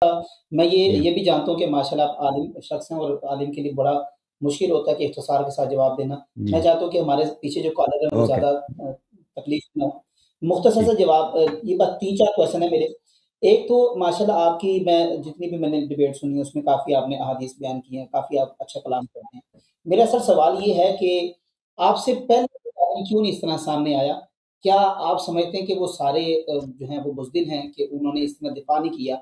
میں جی یہ بھی جانتا ہوں کہ ماشاءاللہ آپ عالم شخص ہیں، اور عالم کے لیے بڑا مشکل ہوتا ہے کہ اختصار کے ساتھ جواب دینا۔ جی میں چاہتا ہوں کہ ہمارے پیچھے جو کالر ہیں وہ اوکے زیادہ تکلیف نہ ہو۔ مختصر ٹھیک سا جواب، یہ بس 3-4 کویسچن ہے میرے۔ ایک تو ماشاءاللہ آپ کی، میں جتنی بھی میں نے ڈیبیٹ سنی ہے اس میں کافی آپ نے احادیث بیان کی ہیں، کافی آپ اچھا کلام کرتے ہیں۔ میرا سر سوال یہ ہے کہ آپ سے پہلے کیوں نہیں اس طرح سامنے آیا؟ کیا آپ سمجھتے ہیں کہ وہ سارے جو ہیں وہ بزدل ہیں کہ انہوں نے اس طرح دفاع نہیں کیا؟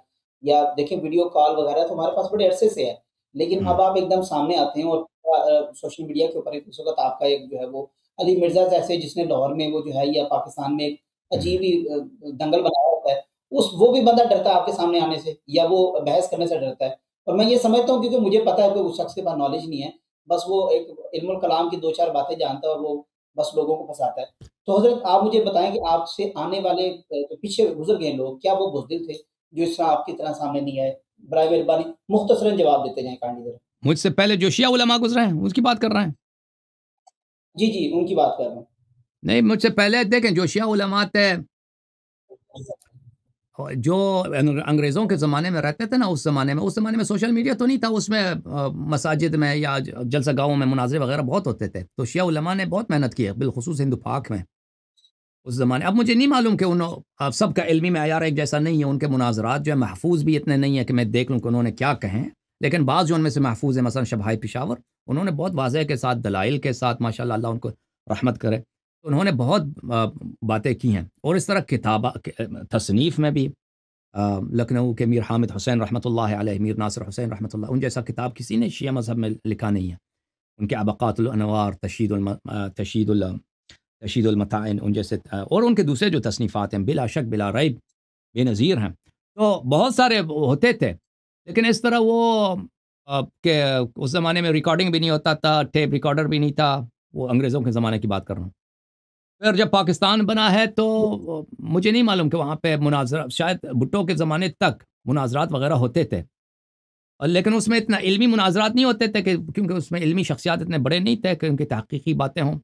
یا دیکھیں ویڈیو کال وغیرہ تو ہمارے پاس بڑے عرصے سے ہے، لیکن ہوں اب آپ ایک دم سامنے آتے ہیں، اور سوشل میڈیا کے اوپر ایک اس وقت آپ کا ایک جو ہے وہ علی مرزا جیسے، جس نے لاہور میں وہ جو ہے یا پاکستان میں ایک ہوں عجیب ہی دنگل بنایا ہوتا ہے، وہ بھی بندہ ڈرتا ہے آپ کے سامنے آنے سے، یا وہ بحث کرنے سے ڈرتا ہے۔ اور میں یہ سمجھتا ہوں کیونکہ مجھے پتا ہے کہ اس شخص کے پاس نالج نہیں ہے، بس وہ ایک علم الکلام کی 2-4 باتیں جانتا ہے اور وہ بس لوگوں کو پھنساتا ہے۔ تو حضرت آپ مجھے بتائیں کہ آپ سے آنے والے جو پیچھے گزر گئے لوگ، کیا وہ بزدل تھے جو اس طرح آپ کی طرح سامنے نہیں آئے؟ برائے مہربانی مختصراً جواب دیتے جائیں کائنڈلی ذرا۔ مجھ سے پہلے جو شیعہ علماء گزرے ہیں اس کی بات کر رہے ہیں؟ جی جی، ان کی بات کر رہا ہوں۔ نہیں، مجھ سے پہلے دیکھیں جو شیعہ علماء تھے، جو انگریزوں کے زمانے میں رہتے تھے نا، اس زمانے میں سوشل میڈیا تو نہیں تھا، اس میں مساجد میں یا جلسہ گاہوں میں مناظرے وغیرہ بہت ہوتے تھے، تو شیعہ علماء نے بہت محنت کی ہے، بالخصوص ہند پاک میں اس زمانے۔ اب مجھے نہیں معلوم کہ اب سب کا علمی معیار ایک جیسا نہیں ہے، ان کے مناظرات جو ہے محفوظ بھی اتنے نہیں ہیں کہ میں دیکھ لوں کہ انہوں نے کیا کہیں، لیکن بعض جو ان میں سے محفوظ ہیں، مثلا شبھائی پشاور، انہوں نے بہت واضح کے ساتھ دلائل کے ساتھ، ماشاءاللہ اللہ ان کو رحمت کرے، تو انہوں نے بہت باتیں کی ہیں، اور اس طرح کتابہ تصنیف میں بھی لکھنؤ کے میر حامد حسین رحمۃ اللہ علیہ، میر ناصر حسین رحمۃ اللہ، ان جیسا کتاب کسی نے شیعہ مذہب میں لکھا نہیں ہے۔ ان کے ابقات الانوار، تشید المتائن، ان جیسے اور ان کے دوسرے جو تصنیفات ہیں بلا شک بلا ریب بے نظیر ہیں، تو بہت سارے ہوتے تھے، لیکن اس طرح وہ کہ اس زمانے میں ریکارڈنگ بھی نہیں ہوتا تھا، ٹیپ ریکارڈر بھی نہیں تھا، وہ انگریزوں کے زمانے کی بات کر رہا ہوں۔ پھر جب پاکستان بنا ہے تو مجھے نہیں معلوم کہ وہاں پہ مناظرہ، شاید بھٹو کے زمانے تک مناظرات وغیرہ ہوتے تھے، لیکن اس میں اتنا علمی مناظرات نہیں ہوتے تھے کہ کیونکہ اس میں علمی شخصیات اتنے بڑے نہیں تھے کہ ان کی تحقیقی باتیں ہوں،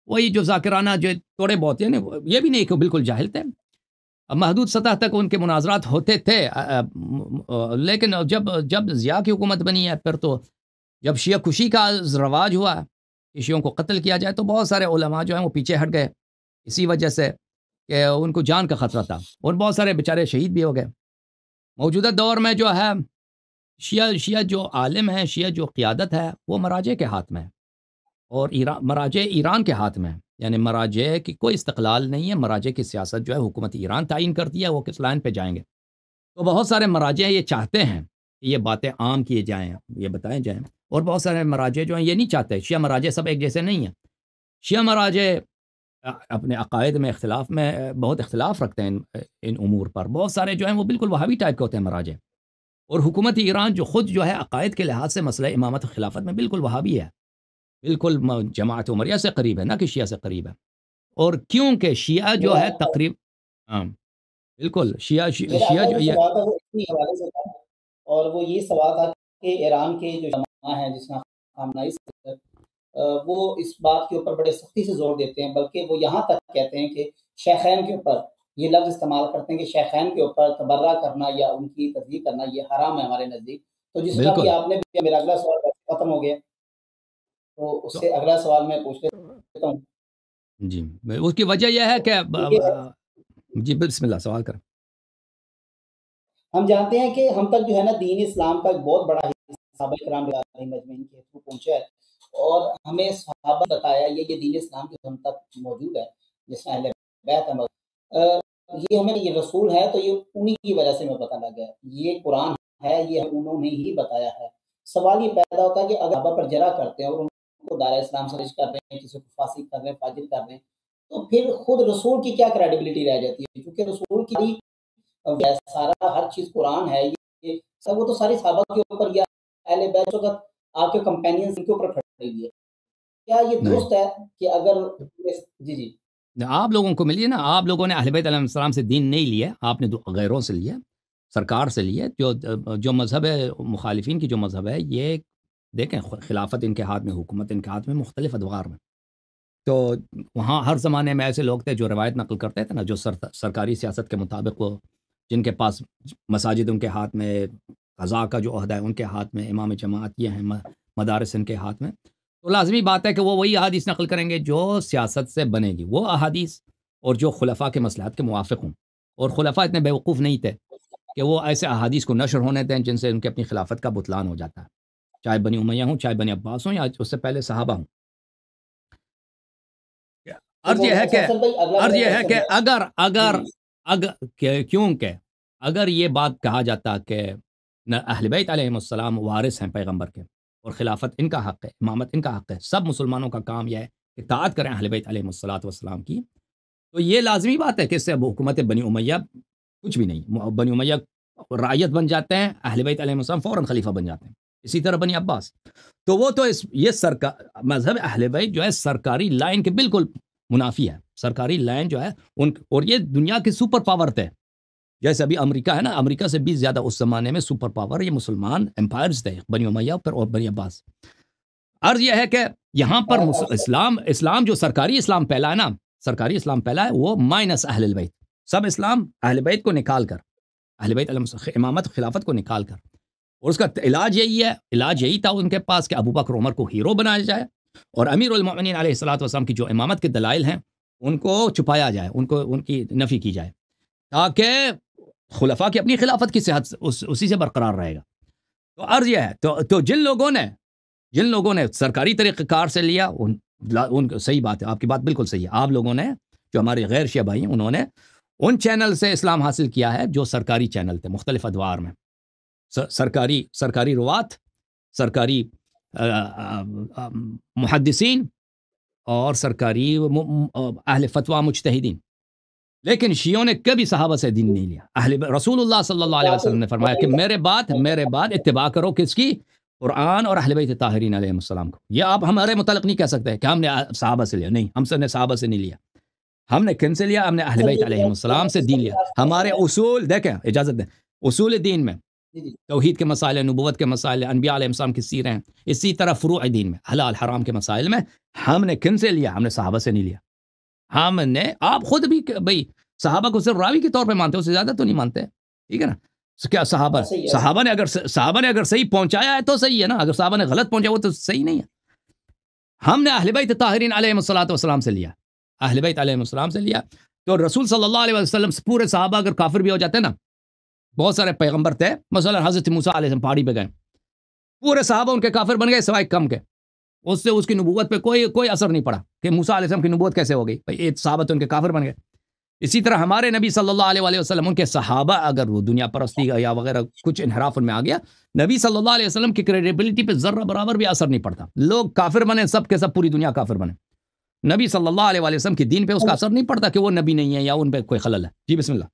وہی جو ذاکرانہ جو تھوڑے بہت، یعنی یہ بھی نہیں کہ بالکل جاہل تھے، محدود سطح تک ان کے مناظرات ہوتے تھے، لیکن جب ضیاء کی حکومت بنی ہے، پھر تو جب شیعہ کشی کا رواج ہوا کہ شیعوں کو قتل کیا جائے، تو بہت سارے علماء جو ہیں وہ پیچھے ہٹ گئے، اسی وجہ سے کہ ان کو جان کا خطرہ تھا، اور بہت سارے بیچارے شہید بھی ہو گئے۔ موجودہ دور میں جو ہے شیعہ جو عالم ہے، شیعہ جو قیادت ہے، وہ مراجع کے ہاتھ میں ہے، اور مراجع ایران کے ہاتھ میں ہے، یعنی مراجع کی کوئی استقلال نہیں ہے، مراجع کی سیاست جو ہے حکومت ایران تعین کرتی ہے وہ کس لائن پہ جائیں گے، تو بہت سارے مراجع یہ چاہتے ہیں کہ یہ باتیں عام کیے جائیں، یہ بتائیں جائیں، اور بہت سارے مراجع جو ہیں یہ نہیں چاہتے۔ شیعہ مراجع سب ایک جیسے نہیں ہیں، شیعہ مراجع اپنے عقائد میں بہت اختلاف رکھتے ہیں ان امور پر، بہت سارے جو ہیں وہ بالکل وہابی ٹائپ کے ہوتے ہیں مراجع، اور حکومت ایران جو خود جو ہے عقائد کے لحاظ سے مسئلہ امامت و خلافت میں بالکل وہابی ہے، بالکل جماعت عمریہ سے قریب ہے، نہ کہ شیعہ سے قریب ہے، اور کیونکہ شیعہ جو ہے تقریب ہاں بالکل میرا شیعہ اگلا جو جو سوال تھا وہ اسی حوالے سے تھا، اور وہ یہ سوال تھا کہ ایران کے جو علماء ہیں، جس میں خامنہ ای صدر، وہ اس بات کے اوپر بڑے سختی سے زور دیتے ہیں، بلکہ وہ یہاں تک کہتے ہیں کہ شیخین کے اوپر یہ لفظ استعمال کرتے ہیں کہ شیخین کے اوپر تبرہ کرنا یا ان کی تصدیق کرنا یہ حرام ہے ہمارے نزدیک۔ تو جس کا بالکل بھی آپ نے بھی، میرا اگلا سوال ختم ہو گیا، تو اس تو سے اگلا سوال میں پوچھ لیتا ہوں۔ جی، اس کی وجہ یہ ہے کہ یہ ہے، جی بسم اللہ سوال کر۔ ہم جانتے ہیں کہ ہم تک جو ہے نا دین اسلام کا ایک بہت بڑا حصہ صحابہ کرام مجمعین کے تھرو پہنچا ہے، اور ہمیں صحابہ بتایا یہ دین اسلام کے ہم تک موجود ہے، جس میں اہل بیت ہے، یہ ہمیں یہ رسول ہے، تو یہ انہی کی وجہ سے ہمیں پتہ لگ گیا، یہ قرآن ہے، یہ انہوں نے ہی بتایا ہے۔ سوال یہ پیدا ہوتا ہے کہ اگر صحابہ پر جرح کرتے ہیں اور ان کو دائرہ اسلام سے خارج کر رہے ہیں، کسی کو فاسق کر رہے ہیں، فاجر کر رہے ہیں، تو پھر خود رسول کی کیا کریڈیبلٹی رہ جاتی ہے؟ کیونکہ رسول کی سارا ہر چیز قرآن ہے، یہ سب وہ تو ساری صحابہ کے اوپر یا اہل بیت وقت آپ کے کمپینینز ان کے اوپر کھڑے ہوئے، کیا یہ نہیں، درست ہے کہ اگر جی جی آپ لوگوں کو ملیے نا، آپ لوگوں نے اہل بیت علیہ السلام سے دین نہیں لیا، آپ نے غیروں سے لیا، سرکار سے لیا، جو مذہب ہے، مخالفین کی جو مذہب ہے، یہ دیکھیں خلافت ان کے ہاتھ میں، حکومت ان کے ہاتھ میں، مختلف ادوار میں، تو وہاں ہر زمانے میں ایسے لوگ تھے جو روایت نقل کرتے تھے نا، جو سرکاری سیاست کے مطابق وہ جن کے پاس مساجد ان کے ہاتھ میں، قضاء کا جو عہدہ ہے ان کے ہاتھ میں، امام جماعت یہ ہیں، مدارس ان کے ہاتھ میں، تو لازمی بات ہے کہ وہ وہی احادیث نقل کریں گے جو سیاست سے بنے گی، وہ احادیث اور جو خلفاء کے مصلحت کے موافق ہوں. اور خلفاء اتنے بیوقوف نہیں تھے کہ وہ ایسے احادیث کو نشر ہونے دیں جن سے ان کی اپنی خلافت کا بطلان ہو جاتا ہے، چاہے بنی امیہ ہوں، چاہے بنی عباس ہوں، یا اس سے پہلے صحابہ ہوں. عرض یہ ہے کہ کیونکہ اگر یہ بات کہا جاتا کہ اہل بیت علیہم السلام وارث ہیں پیغمبر کے، اور خلافت ان کا حق ہے، امامت ان کا حق ہے، سب مسلمانوں کا کام یہ ہے کہ اطاعت کریں اہل بیت علیہم السلام کی، تو یہ لازمی بات ہے کہ اس سے اب حکومت بنی امیہ کچھ بھی نہیں. بنی امیہ رعیت بن جاتے ہیں، اہل بیت علیہم السلام فوراً خلیفہ بن جاتے ہیں. اسی طرح بنی عباس، تو وہ تو یہ مذہب اہل بیت جو ہے سرکاری لائن کے بالکل منافی ہے. سرکاری لائن جو ہے اور یہ دنیا کے سپر پاور تھے، جیسے ابھی امریکہ ہے نا، امریکہ سے بھی زیادہ اس زمانے میں سپر پاور یہ مسلمان امپائرز تھے، بنی امیہ اور بنی عباس. عرض یہ ہے کہ یہاں پر اسلام جو سرکاری اسلام پھیلا ہے نا، سرکاری اسلام پھیلا ہے وہ مائنس اہل البیت، سب اسلام اہل بیت کو نکال کر، اہل بیت امامت خلافت کو نکال کر، اور اس کا علاج یہی تھا ان کے پاس کہ ابو بکر عمر کو ہیرو بنایا جائے، اور امیر المؤمنین علیہ الصلوۃ والسلام کی جو امامت کے دلائل ہیں ان کو چھپایا جائے، ان کی نفی کی جائے، تاکہ خلفاء کی اپنی خلافت کی صحت اسی سے برقرار رہے گا. تو عرض یہ ہے تو جن لوگوں نے سرکاری طریقہ کار سے لیا، ان صحیح بات ہے، آپ کی بات بالکل صحیح ہے. آپ لوگوں نے جو ہمارے غیر شیعہ بھائی ہیں انہوں نے ان چینل سے اسلام حاصل کیا ہے جو سرکاری چینل تھے مختلف ادوار میں، سرکاری روات، سرکاری محدثین اور سرکاری اہل فتویٰ مجتہدین. لیکن شیعوں نے کبھی صحابہ سے دین نہیں لیا. رسول اللہ صلی اللہ علیہ وسلم نے فرمایا کہ میرے بعد اتباع کرو کس کی؟ قرآن اور اہل بیت طاہرین علیہ السلام کو. یہ آپ ہمارے متعلق نہیں کہہ سکتے کہ ہم نے صحابہ سے لیا، نہیں، ہم سے نے صحابہ سے نہیں لیا. ہم نے کن سے لیا؟ ہم نے اہل بیت علیہ السلام سے دین لیا. ہمارے اصول دیکھیں، اجازت دیں، اصول دین میں توحید کے مسائل، نبوت کے مسائل، انبیاء علیہ السلام کی سیریں ہیں، اسی طرح فروع دین میں حلال حرام کے مسائل میں ہم نے کن سے لیا؟ ہم نے صحابہ سے نہیں لیا. ہم نے، آپ خود بھی بھائی صحابہ کو صرف راوی کے طور پہ مانتے ہو، اس سے زیادہ تو نہیں مانتے، ٹھیک ہے نا؟ کیا صحابہ نے اگر صحیح پہنچایا ہے تو صحیح ہے نا، اگر صحابہ نے غلط پہنچایا وہ تو صحیح نہیں ہے. ہم نے اہل بیت طاہرین علیہ السلام سے لیا، اہل بیت علیہ السلام سے لیا. تو رسول صلی اللہ علیہ وسلم پورے صحابہ اگر کافر بھی ہو جاتے نا، بہت سارے پیغمبر تھے، مثلا حضرت موسیٰ علیہ السلام پہاڑی پہ گئے، پورے صحابہ ان کے کافر بن گئے سوائے کم کے، اس سے اس کی نبوت پہ کوئی اثر نہیں پڑا کہ موسیٰ علیہ السلام کی نبوت کیسے ہو گئی، بھائی صحابہ تو ان کے کافر بن گئے. اسی طرح ہمارے نبی صلی اللہ علیہ وسلم، ان کے صحابہ اگر وہ دنیا پرستی یا وغیرہ کچھ انحراف ان میں آ گیا، نبی صلی اللہ علیہ وسلم کی کریڈیبلٹی پہ ذرہ برابر بھی اثر نہیں پڑتا. لوگ کافر بنے، سب کے سب پوری دنیا کافر بنے، نبی صلی اللہ علیہ وسلم کی دین پہ اس کا اثر نہیں پڑتا کہ وہ نبی نہیں ہے یا ان پہ کوئی خلل ہے. جی بسم اللہ.